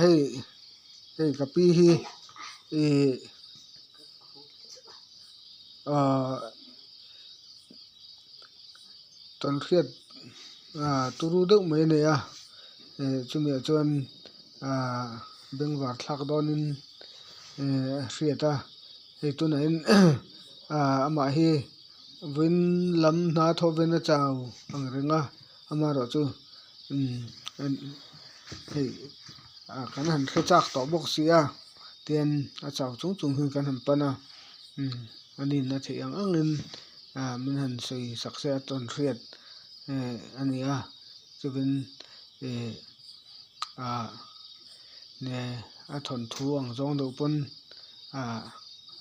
hei kapi hi ton khiat turu deuh mai nei a chumi chuan bengwar thlak dawnin hriata hei tunah in amah hi vin lam hna thawven a chau ang renga amarawh chu hei kan han thla tawh bawk si a tian a chau chung chung hi kan han pan a anin a thei ang angin min han sawi sak se a ton hriat ani a chuvin ne a thon thu ang zawng deuh pon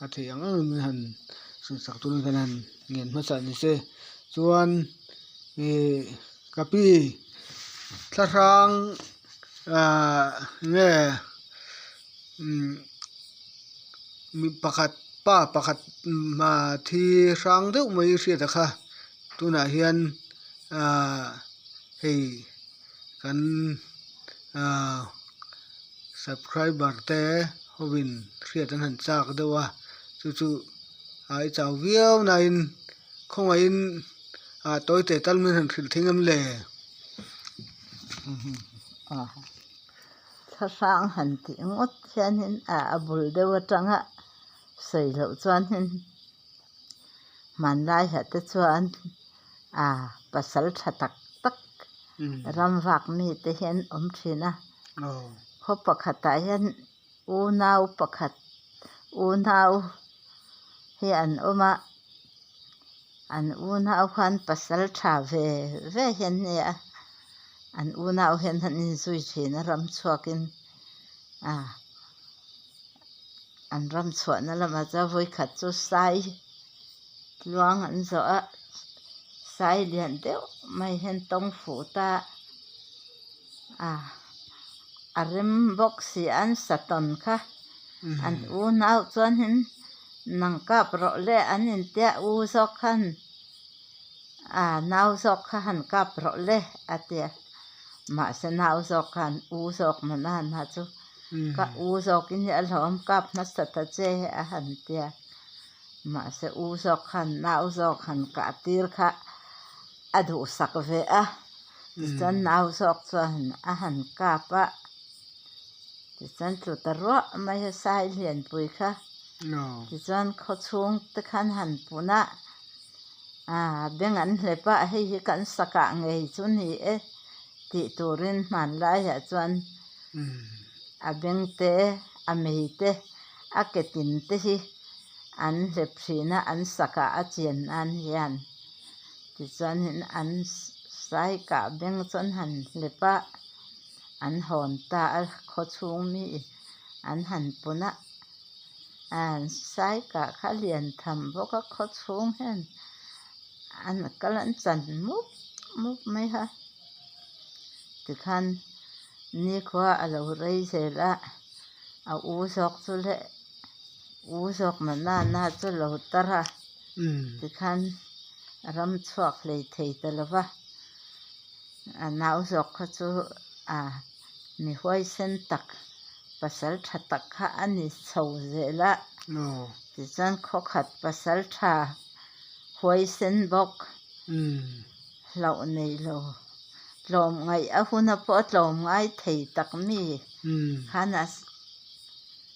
a thei ang angin min han sawi sak turin kan han ngen hmasa ni se chuan kapi tlahrang nge mi pakhat pa pakhat thi hrang deuh mai hriat a kha tunah hian hei kan subscriber te howin hriat an han chak deuh a chu ai chau viau na in khawngah in toite tal min han thil thingam le thlahrang han tih ngot hianin a bul deuh atanga sei loh chuan hin hmanlai hate chuan pasal tha tak tak ramvak mi te hian awm thin a khaw pakhatah hian u nau pakhat u nau hi an awm a an u nau khan pasal tha ve hian ni a an u nau hian han in zui thin a ram chhuakin an ram chhuahna lamah chuan voi khat chu sai luang an zawh a sai lian deuh mai hian tawng fut a rem bawk si an sa tawn kha an u nau chuan hin nangkap rawh le an in tiah u zawk khan nau zawk kha han kap rawh le a tiah mahse nau zawk kha an u zawk mana na chu ka u zawkin hi a hlawm kap nasa ta che a han tia mahse u zawk khan nau zawk han kah tir kha a duh sak ve a tichuan nau zawk chuan a han kap a tichuan tluta ruah mai a sai lian pui kha tichuan khaw chhung te khan han pun a beng an hlep a hei hi kan sakah ngei chu ni e tih turin hmanlaiah chuan a beng te a mei te a ketin te hi an hlep hrin a an sakah a chian nan hian tichuan in an sai kah beng chuan han hlep a an hawn ta a khaw chhung mi an han pun a an sai kah kha lian tham bawk a khaw chhung hian an kal an chan mup mup mai ha tikhan nikhua a lo rei zel a u zawk chu le u zawk mana na chu lo tar a tikhan ram chhuak hlei thei ta lova a nau zawk kha chu mihuai sen tak pasal tha tak kha ani chho zel a tichuan khawkhat pasal tha huai sen bawk hloh nei lo tlawm ngeih a hun a pawh a tlawm ngai thei tak mi khan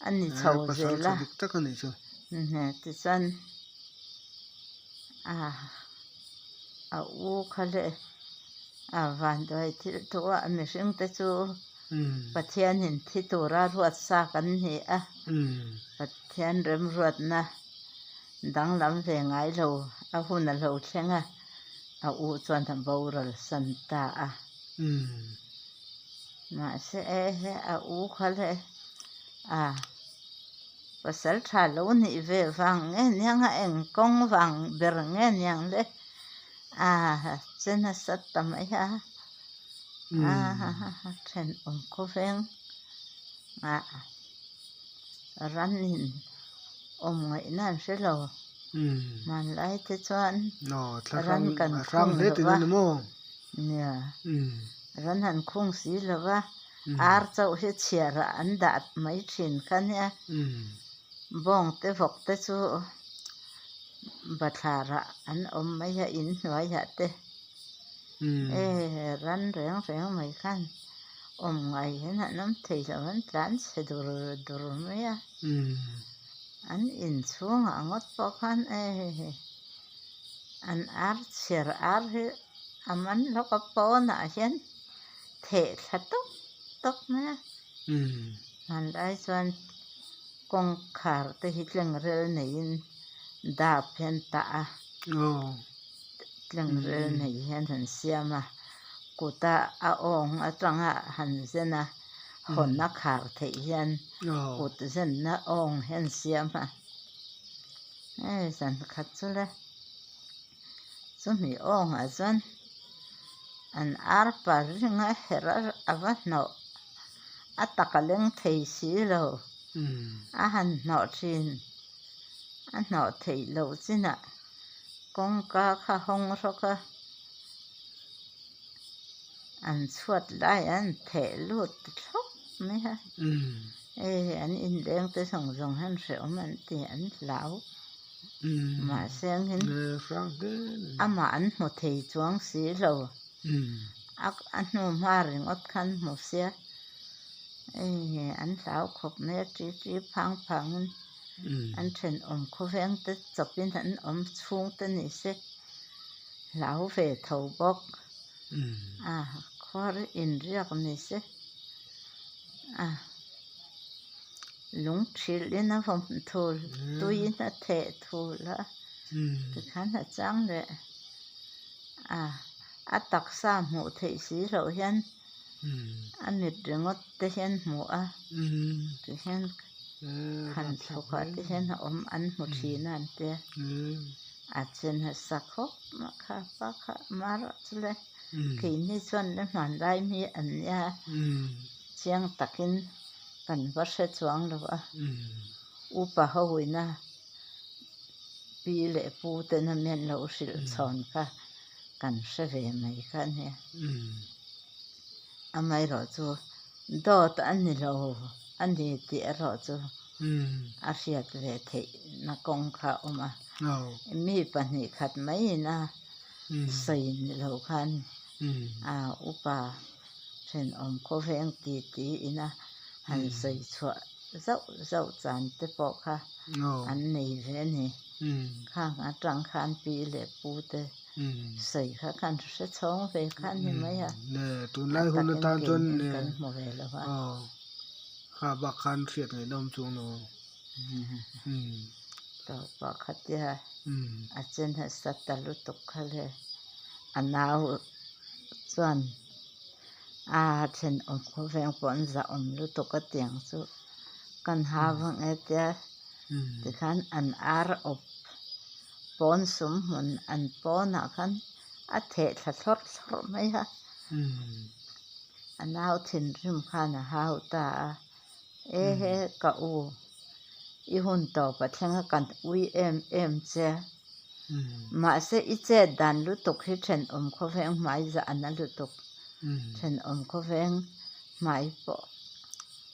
ani chho zel a tichuan a u kha le vanduai thil thu a mihring te chu pathian in thi tura ruat sa kan ni a pathian rem ruatna danglam ve ngai lo a hun a lo thlenga a u chuan a boral san ta a mahse a u kha le pasal tha lo nih ve wang nge niang a eng kong wang ber nge niang le chena sat tam ai ha then khawveng ranin ngeih nan hrelo hmanlai te chuan ran kan khung lova ran han khung si lova ar chau hi chiara an dat mai thin khan ya bong te vok te chu bathlara an om mai ya in hnuai ya te ran reng mai khan om ngai hen anam thei lo an tlan se dur mai ya an in chunga ngot po khan an ar chiar ar hi aman loka po na hian the tok na an lai chuan kong khar te hi tleng rel nei in dap hian ta a tleng rel nei hian han siama kuta a ong atanga han zena hon na khar thei hian kut zen na ong hian siama san khat chu le chu mi ong a chuan an ar par ringa hera ava no a takaleng thei si lo a han no thin a no thei lo china kong ka kha hong ro ka an chuat lai an the lut thok me ha an in leng te song rong han reu man ti an lau ma seng hin ama an mo thei chuang si lo an nu ma ring ot khan mo sia an lau khop me tri phang an then om kho veng te chopin an om chung te ni se lau ve thau bok khor in riak ni se lung thil in a vom thul tui na the thul la ti khan ha chang le a taksa mu thei si lo hian a mit ringot te hian mu a ti hian khan thoka te hian om an mu thina an te a chen ha sakhop ma kha pa kha mar chule ki ni chuan le man lai mi an ya chiang takin kan va hre chuang lo a upa hoina pi le pu te na men lo hril chhawn kha kan hre ve mai khan he amai ro chu dot an ni lo an ni ti ro chu a hriat ve thei na kong kha oma mi pahnih khat mai na sei ni lo khan upa then om kho veng ti ina han sei chua zau chan te po kha an nei ve ni khang atang khan pi le pu te sei kha kan hre chhong ve khan ni mai a tun lai hun ta chon kan mo ve lo ha kha ba khan thiet ngai dom chung no to pa khatia a chen ha satalu tok khale anau chuan then om kho veng pon za om lu to ka tiang chu kan ha wang e tia ti khan an ar op pon sum mun an pona khan a the thla thlor mai ha anau thin rim khan a hau ta he ka u I hun to pathenga kan ui em che ma se I che dan lu tok hi then om kho veng mai za an lu tok then om kho veng mai po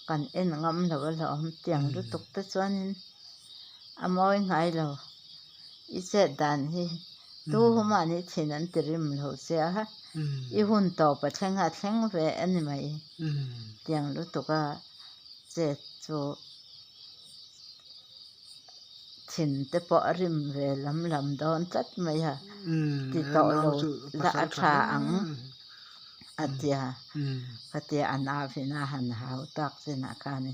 kan en ngam lo om tiang lu tok te chuanin a moi ngai lo I che dan hi tu huma ni thin an tirim lo che ha I hun to pathenga thleng ve ani mai tiang lu toka che chu thin te po rim ve lam don tat mai ha ti to lo la a tha ang atia ana vina han hau tak chena kan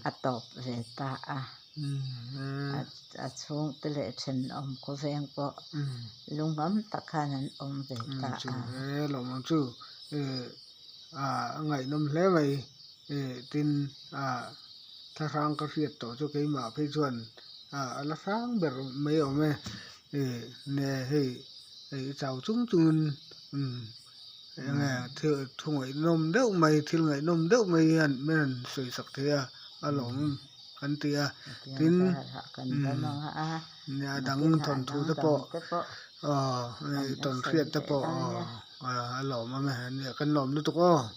a top ve ta a chung te le then om ko veng po lungam takhan an om ve ta lo mang chu ngai nom hle mai tin tharang ka riat to chu ke ma phe chuan la sang ber mai ome ne hei chau chung nghe thưa thu ngậy nôm đậu mày thil ngậy nôm đậu mày hẳn men soi sak thea alom kan tia tin nhà đắng thon thu te po ton khiat te po alom ma me ne kan lom lu to ko